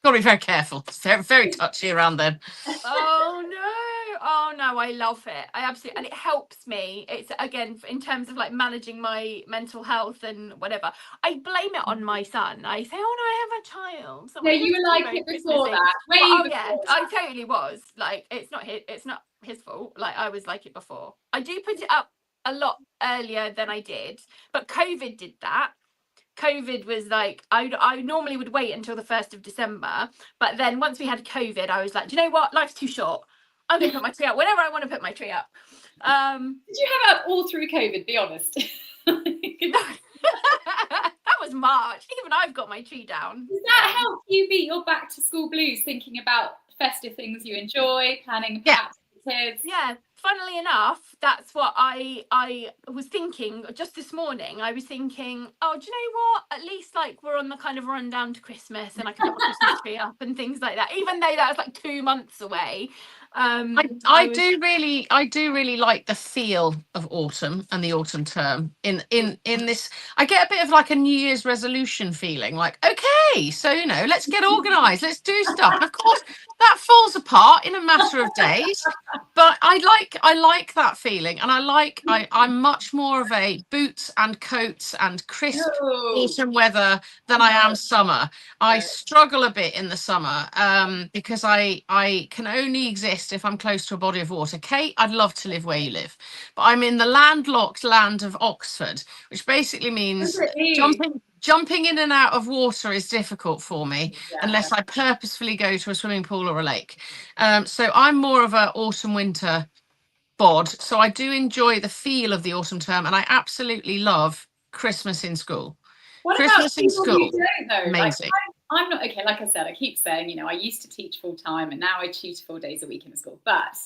Got to be very careful. It's very, very touchy around then. Oh no, I love it. I absolutely, and it helps me. It's again in terms of like managing my mental health and whatever. I blame it on my son. I say, oh no, I have a child. So No, I you have were to like be it very before Christmassy. that. But, Way oh before yeah, that. I totally was. Like it's not his fault. Like I was like it before. I do put it up a lot earlier than I did, but COVID did that. COVID was like I normally would wait until the 1st of December, but then once we had COVID, I was like, do you know what? Life's too short. I'm gonna put my tree up whenever I want to put my tree up. Did you have it all through COVID? Be honest. That was March. Even I've got my tree down. Does that help you beat your back to school blues? Thinking about festive things you enjoy, planning perhaps with kids. Yeah. Funnily enough, that's what I was thinking just this morning. I was thinking, oh, do you know what? At least like we're on the kind of run down to Christmas, and I can put my Christmas tree up and things like that. Even though that was like 2 months away. I do really like the feel of autumn and the autumn term in this. I get a bit of like a New Year's resolution feeling, like, okay, so you know, let's get organized, let's do stuff. And of course that falls apart in a matter of days, but I like that feeling, and I'm much more of a boots and coats and crisp autumn weather than I am summer. I struggle a bit in the summer because I can only exist if I'm close to a body of water. Kate, I'd love to live where you live, but I'm in the landlocked land of Oxford, which basically means jumping in and out of water is difficult for me unless I purposefully go to a swimming pool or a lake. So I'm more of a autumn winter bod. So I do enjoy the feel of the autumn term, and I absolutely love Christmas in school. What Christmas about in people school, who don't though? amazing. Like, I'm not okay. Like I said, I keep saying, you know, I used to teach full time, and now I tutor 4 days a week in the school. But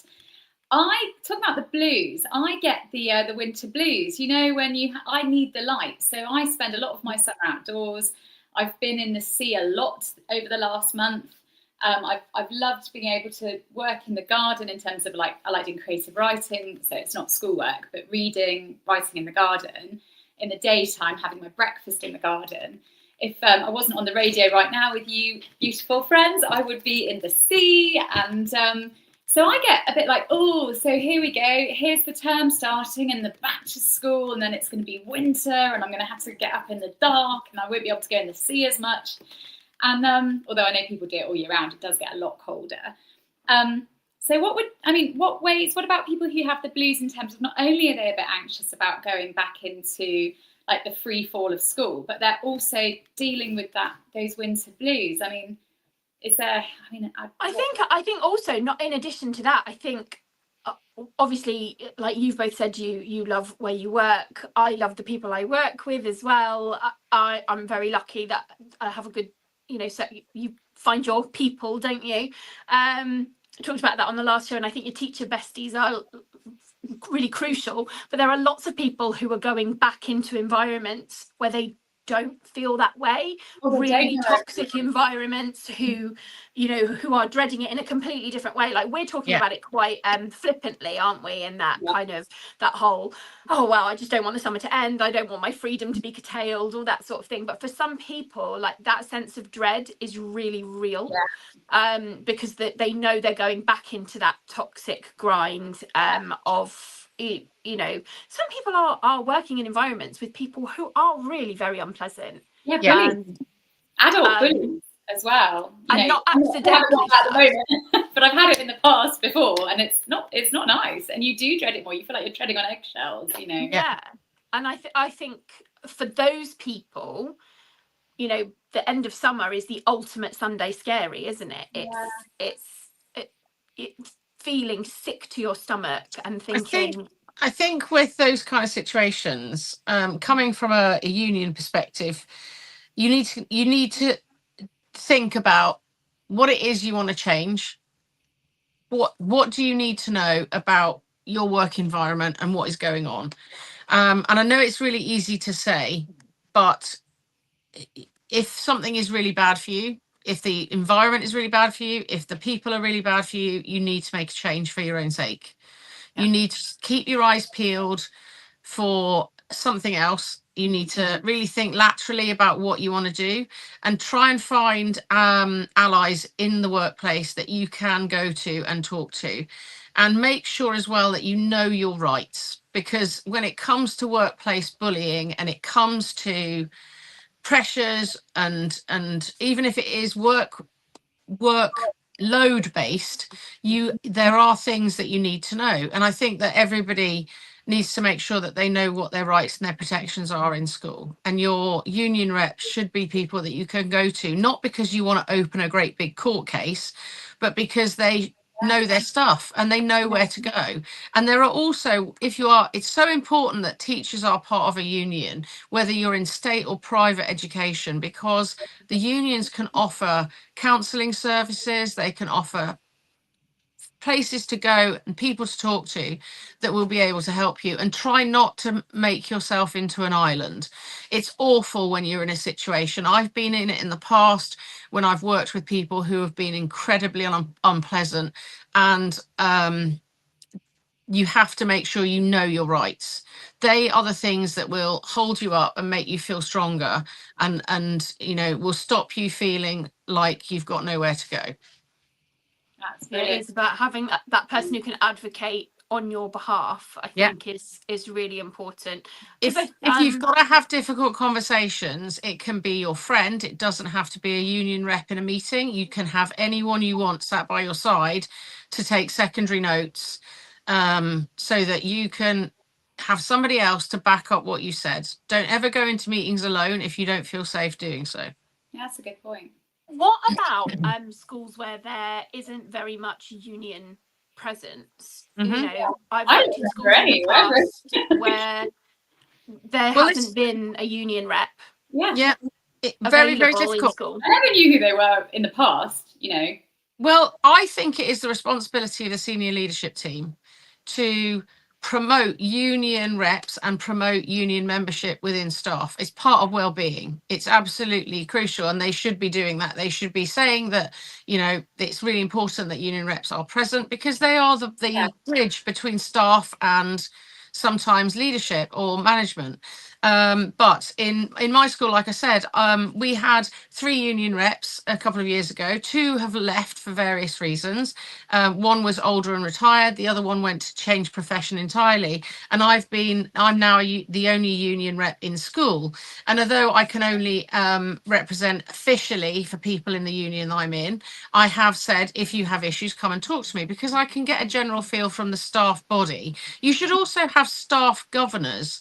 I talk about the blues. I get the winter blues. You know, when I need the light, so I spend a lot of my summer outdoors. I've been in the sea a lot over the last month. I've loved being able to work in the garden in terms of like I like doing creative writing, so it's not schoolwork, but reading, writing in the garden. In the daytime, having my breakfast in the garden. If I wasn't on the radio right now with you beautiful friends, I would be in the sea. And so I get a bit like, oh, so here we go. Here's the term starting and the back to school. And then it's going to be winter and I'm going to have to get up in the dark and I won't be able to go in the sea as much. And although I know people do it all year round, it does get a lot colder. So what about people who have the blues in terms of not only are they a bit anxious about going back into like the free fall of school, but they're also dealing with those winter blues? I mean, is there, I think also not in addition to that, I think obviously like you've both said you love where you work. I love the people I work with as well. I'm very lucky that I have a good, you know, so you find your people, don't you? Talked about that on the last show, and I think your teacher besties are really crucial, but there are lots of people who are going back into environments where they don't feel that way, really toxic environments who are dreading it in a completely different way. Like we're talking about it quite flippantly, aren't we, in that kind of that whole, oh well, I just don't want the summer to end, I don't want my freedom to be curtailed, all that sort of thing. But for some people, like that sense of dread is really real, because they know they're going back into that toxic grind of, you know, some people are working in environments with people who are really very unpleasant. Adult bullies as well. And not accidentally but I've had it in the past before, and it's not nice, and you do dread it more. You feel like you're treading on eggshells, you know. And I think for those people, you know, the end of summer is the ultimate Sunday scary, isn't it? feeling sick to your stomach and thinking, I think with those kind of situations, coming from a union perspective, you need to think about what it is you want to change. What do you need to know about your work environment and what is going on? And I know it's really easy to say, but if something is really bad for you, if the environment is really bad for you, if the people are really bad for you, you need to make a change for your own sake. Yeah. You need to keep your eyes peeled for something else. You need to really think laterally about what you want to do and try and find allies in the workplace that you can go to and talk to. And make sure as well that you know your rights, because when it comes to workplace bullying and it comes to pressures and even if it is work load based, there are things that you need to know. And I think that everybody needs to make sure that they know what their rights and their protections are in school. And your union reps should be people that you can go to, not because you want to open a great big court case, but because they know their stuff and they know where to go. And there are also, it's so important that teachers are part of a union, whether you're in state or private education, because the unions can offer counselling services, they can offer places to go and people to talk to that will be able to help you. And try not to make yourself into an island. It's awful when you're in a situation. I've been in it in the past when I've worked with people who have been incredibly unpleasant, and you have to make sure you know your rights. They are the things that will hold you up and make you feel stronger, and will stop you feeling like you've got nowhere to go. That's yeah, brilliant. it's about having that person who can advocate on your behalf. I think is really important. If you've got to have difficult conversations, it can be your friend. It doesn't have to be a union rep in a meeting. You can have anyone you want sat by your side to take secondary notes, so that you can have somebody else to back up what you said. Don't ever go into meetings alone if you don't feel safe doing so. Yeah, that's a good point. What about schools where there isn't very much union presence? I've worked in schools in the past where there hasn't been a union rep. Yeah. Very, very difficult. I never knew who they were in the past, Well, I think it is the responsibility of the senior leadership team to promote union reps and promote union membership within staff. It's part of well-being. It's absolutely crucial, and they should be doing that. They should be saying that, it's really important that union reps are present, because they are the bridge between staff and sometimes leadership or management. But in my school, like I said, we had 3 union reps a couple of years ago. 2 have left for various reasons. One was older and retired. The other one went to change profession entirely. And I'm now the only union rep in school. And although I can only represent officially for people in the union I'm in, I have said, if you have issues, come and talk to me, because I can get a general feel from the staff body. You should also have staff governors,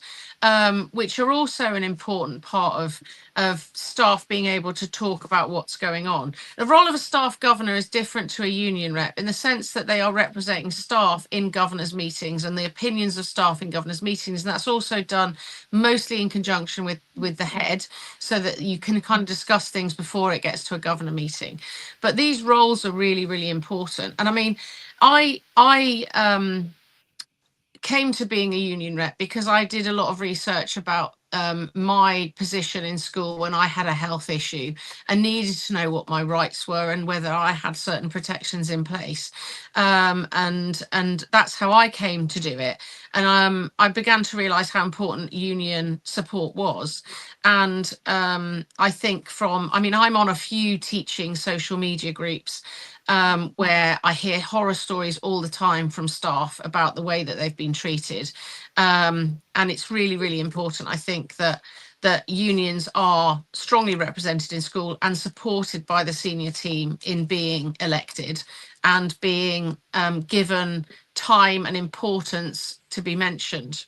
which are also an important part of staff being able to talk about what's going on. The role of a staff governor is different to a union rep in the sense that they are representing staff in governors' meetings and the opinions of staff in governors' meetings. And that's also done mostly in conjunction with the head, so that you can kind of discuss things before it gets to a governor meeting. But these roles are really, really important. And I mean, I came to being a union rep because I did a lot of research about my position in school when I had a health issue and needed to know what my rights were and whether I had certain protections in place. And that's how I came to do it. And I began to realise how important union support was. And I think I'm on a few teaching social media groups where I hear horror stories all the time from staff about the way that they've been treated. And it's really, really important, I think, that unions are strongly represented in school and supported by the senior team in being elected and being given time and importance to be mentioned.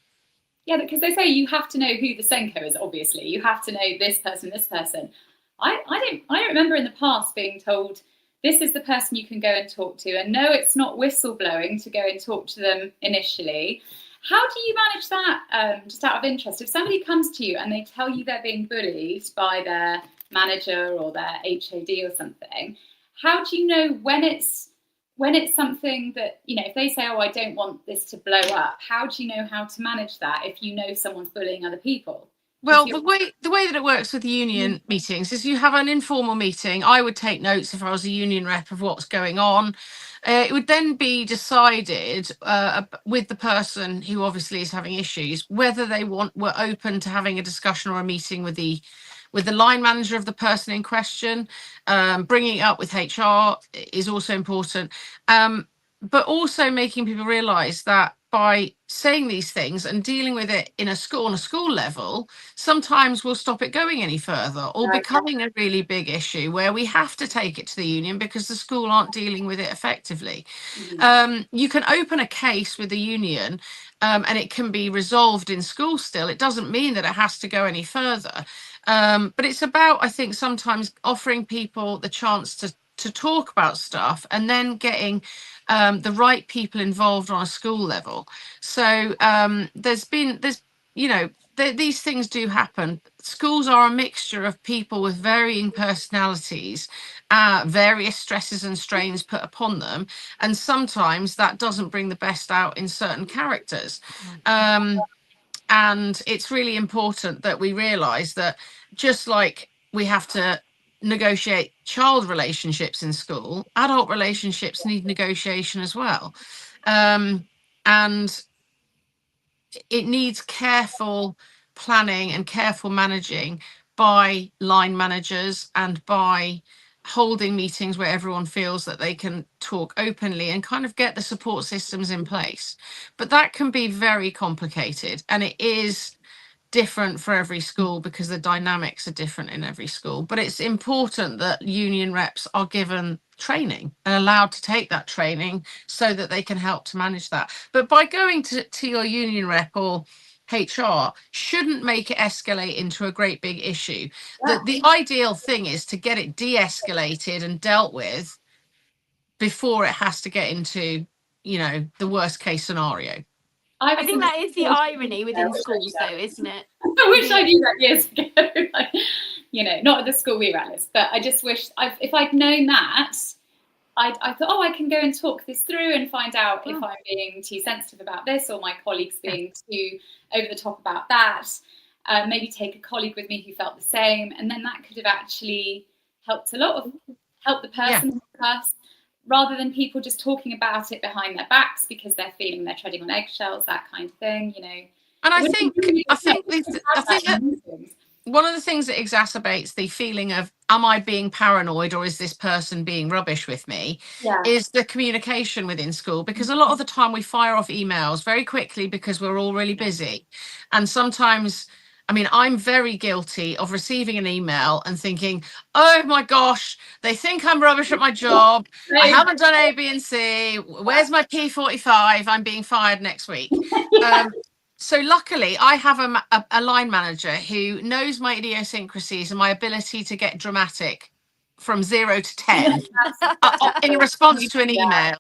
Yeah, because they say you have to know who the Senko is, obviously. You have to know this person, this person. I don't remember in the past being told this is the person you can go and talk to. And no, it's not whistleblowing to go and talk to them initially. How do you manage that, just out of interest? If somebody comes to you and they tell you they're being bullied by their manager or their HOD or something, how do you know when it's something that, you know, if they say, oh, I don't want this to blow up, how do you know how to manage that if you know someone's bullying other people? Well, the way that it works with union meetings is you have an informal meeting. I would take notes if I was a union rep of what's going on. It would then be decided with the person who obviously is having issues whether they were open to having a discussion or a meeting with the line manager of the person in question. Bringing it up with HR is also important, but also making people realise that by saying these things and dealing with it on a school level, sometimes we'll stop it going any further or becoming a really big issue where we have to take it to the union because the school aren't dealing with it effectively. You can open a case with the union and it can be resolved in school still. It doesn't mean that it has to go any further. But it's about, I think, sometimes offering people the chance to talk about stuff and then getting the right people involved on a school level. So these things do happen. Schools are a mixture of people with varying personalities, various stresses and strains put upon them. And sometimes that doesn't bring the best out in certain characters. And it's really important that we realise that just like we have to negotiate child relationships in school, adult relationships need negotiation as well. And it needs careful planning and careful managing by line managers and by holding meetings where everyone feels that they can talk openly and kind of get the support systems in place. But that can be very complicated, and it is different for every school because the dynamics are different in every school. But it's important that union reps are given training and allowed to take that training so that they can help to manage that. But by going to your union rep or HR shouldn't make it escalate into a great big issue. The ideal thing is to get it de-escalated and dealt with before it has to get into, the worst case scenario. I think that is the irony within schools, though, isn't it? I wish I knew that years ago. Not at the school we were at, but I just wish if I'd known that, I thought, I can go and talk this through and find out if I'm being too sensitive about this or my colleagues being too over the top about that. Maybe take a colleague with me who felt the same, and then that could have actually helped the person discuss, rather than people just talking about it behind their backs because they're feeling they're treading on eggshells, that kind of thing, And I think that one of the things that exacerbates the feeling of, am I being paranoid or is this person being rubbish with me, is the communication within school. Because a lot of the time we fire off emails very quickly because we're all really busy. And sometimes, I'm very guilty of receiving an email and thinking, oh my gosh, they think I'm rubbish at my job. I haven't done A, B, and C. Where's my P45? I'm being fired next week. So luckily, I have a line manager who knows my idiosyncrasies and my ability to get dramatic from 0 to 10 in response to an email.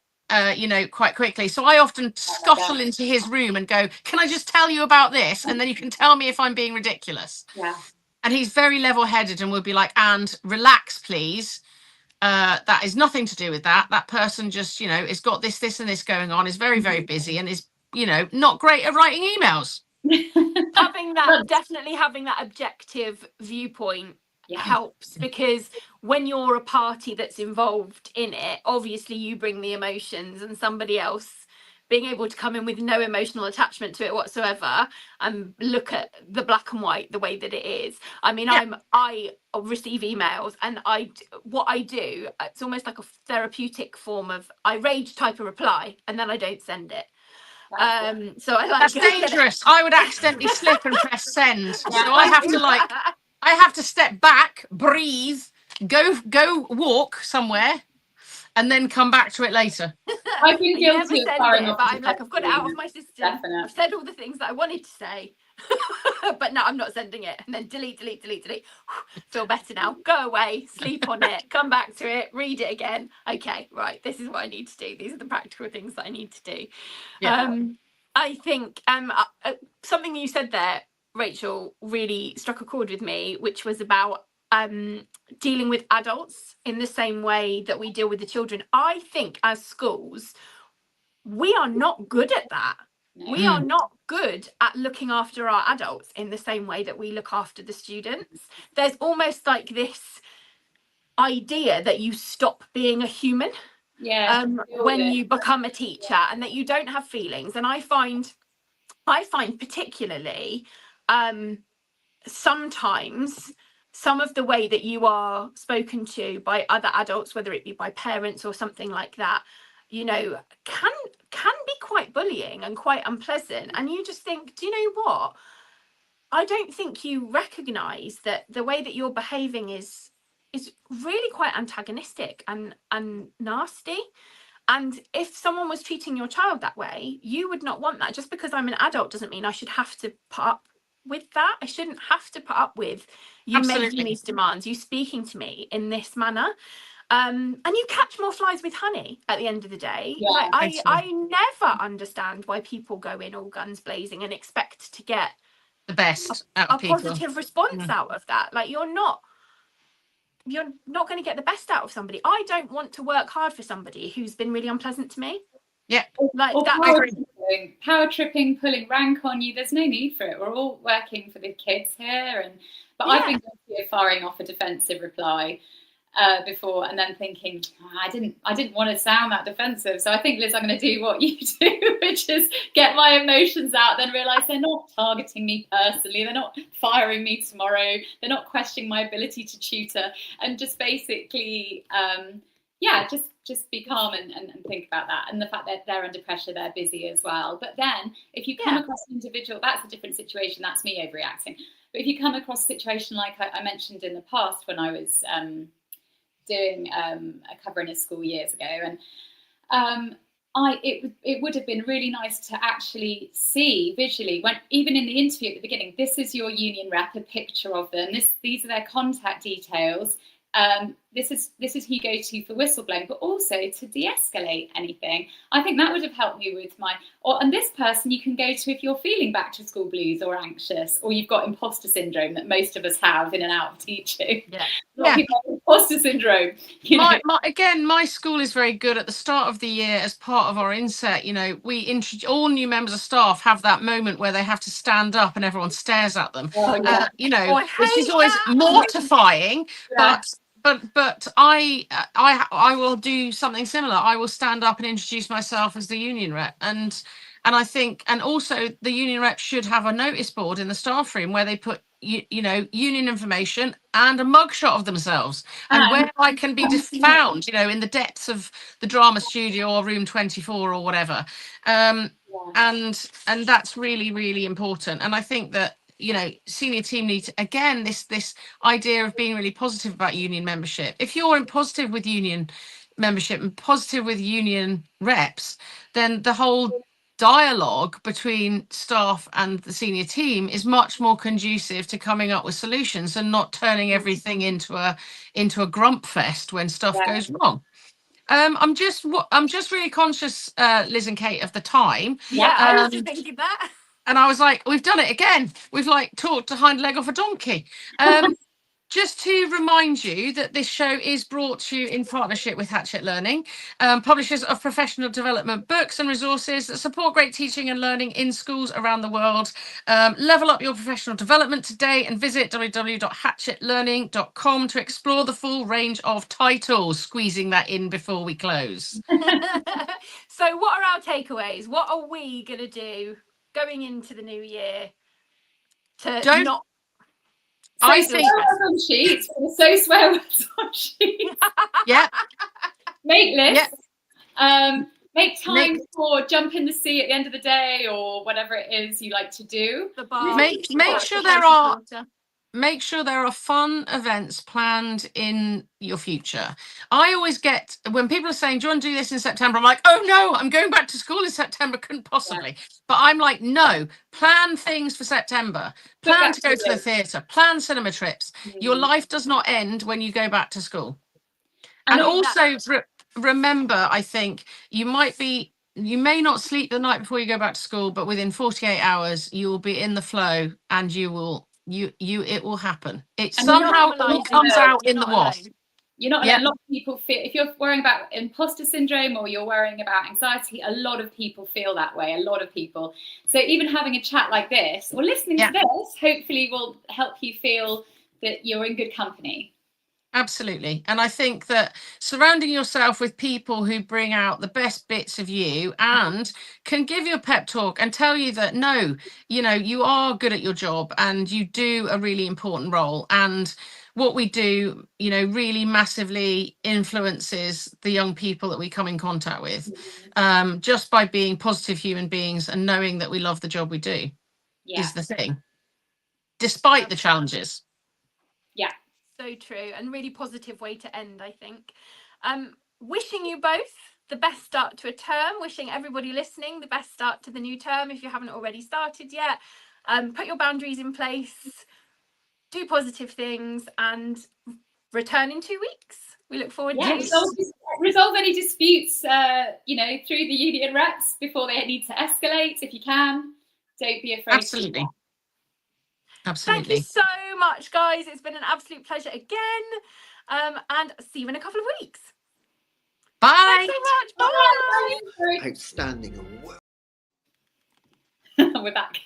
Quite quickly. So I often scuttle into his room and go, can I just tell you about this? And then you can tell me if I'm being ridiculous. Yeah. And he's very level-headed and will be like, and relax, please. That is nothing to do with that. That person just, has got this, and this going on, is very, very busy and is, not great at writing emails. Definitely having that objective viewpoint helps, because when you're a party that's involved in it, obviously you bring the emotions, and somebody else being able to come in with no emotional attachment to it whatsoever and look at the black and white the way that it is. I receive emails, and what I do, it's almost like a therapeutic form of, I rage type a reply and then I don't send it. So that's dangerous. I would accidentally slip and press send. So I have to step back, breathe, go walk somewhere, and then come back to it later. I've been guilty of firing off. But I'm like, I've got it out of my system. Definitely. I've said all the things that I wanted to say. But no, I'm not sending it. And then delete. Feel better now. Go away, sleep on it, come back to it, read it again. Okay, right, this is what I need to do. These are the practical things that I need to do. Yeah. I think something you said there, Rachel, really struck a chord with me, which was about dealing with adults in the same way that we deal with the children. I think as schools, we are not good at that. No. We are not good at looking after our adults in the same way that we look after the students. There's almost like this idea that you stop being a human when you become a teacher, and that you don't have feelings. And I find particularly sometimes some of the way that you are spoken to by other adults, whether it be by parents or something like that, you know, can be quite bullying and quite unpleasant. And you just think, do you know what? I don't think you recognise that the way that you're behaving is really quite antagonistic and nasty. And if someone was treating your child that way, you would not want that. Just because I'm an adult doesn't mean I should have to put up with that. I shouldn't have to put up with you making these demands, you speaking to me in this manner. And you catch more flies with honey at the end of the day. Yeah, like I never understand why people go in all guns blazing and expect to get The best out of a people. positive response out of that. Like you're not going to get the best out of somebody. I don't want to work hard for somebody who's been really unpleasant to me. Yeah. Like or that. power tripping, pulling rank on you. There's no need for it. We're all working for the kids here, but I've been guilty of firing off a defensive reply before, and then thinking, I didn't want to sound that defensive. So I think, Liz, I'm going to do what you do, which is get my emotions out, then realise they're not targeting me personally, they're not firing me tomorrow, they're not questioning my ability to tutor, and just basically, just be calm and think about that. And the fact that they're under pressure, they're busy as well. But then if you come across an individual, that's a different situation, that's me overreacting. But if you come across a situation like I mentioned in the past when I was doing a cover in a school years ago, and it would have been really nice to actually see visually, when even in the interview at the beginning, this is your union rep, a picture of them, these are their contact details, this is who you go to for whistleblowing, but also to de-escalate anything. I think that would have helped me with and this person you can go to if you're feeling back to school blues or anxious, or you've got imposter syndrome that most of us have in and out of teaching. Imposter syndrome. My school is very good at the start of the year. As part of our inset, all new members of staff have that moment where they have to stand up and everyone stares at them. Which is always mortifying. But I will do something similar. I will stand up and introduce myself as the union rep, and I think, and also the union rep should have a notice board in the staff room where they put union information and a mugshot of themselves, and where I can be found, in the depths of the drama studio or room 24 or whatever. And that's really, really important. And I think that senior team need to, again, this idea of being really positive about union membership. If you're positive with union membership and positive with union reps, then the whole dialogue between staff and the senior team is much more conducive to coming up with solutions and not turning everything into a grump fest when stuff goes wrong. I'm just really conscious, Liz and Kate, of the time. I was just thinking that. And I was like, we've done it again. We've talked a hind leg off a donkey. Just to remind you that this show is brought to you in partnership with Hatchet Learning, publishers of professional development books and resources that support great teaching and learning in schools around the world. Level up your professional development today and visit www.hatchetlearning.com to explore the full range of titles. Squeezing that in before we close. So what are our takeaways? What are we going to do going into the new year to not... I think on sheets. So swear words on sheets. Yeah. Make lists. Yeah. Make time for jump in the sea at the end of the day or whatever it is you like to do. Make sure there are make sure there are fun events planned in your future. I always get, when people are saying, do you want to do this in September? I'm like, oh no, I'm going back to school in September, couldn't possibly. But I'm like, no, plan things for September. Plan to go to the theatre, plan cinema trips. Your life does not end when you go back to school. And also remember, I think you may not sleep the night before you go back to school, but within 48 hours, you will be in the flow and it will happen. It And somehow all comes out in the wash. You're not alone. A lot of people feel, if you're worrying about imposter syndrome or you're worrying about anxiety, a lot of people feel that way, a lot of people. So even having a chat like this or listening to this, hopefully will help you feel that you're in good company. Absolutely. And I think that surrounding yourself with people who bring out the best bits of you and can give you a pep talk and tell you that, no, you know, you are good at your job and you do a really important role. And what we do, you know, really massively influences the young people that we come in contact with, just by being positive human beings and knowing that we love the job we do is the thing, despite the challenges. Yeah. So true, and really positive way to end, I think. Wishing you both the best start to a term, wishing everybody listening the best start to the new term if you haven't already started yet. Put your boundaries in place, do positive things, and return in 2 weeks. We look forward to resolve any disputes, you know, through the union reps before they need to escalate if you can. Don't be afraid. Absolutely. Absolutely. Thank you so much, guys. It's been an absolute pleasure again. And see you in a couple of weeks. Bye. Thanks so much. Bye. Outstanding. We're back.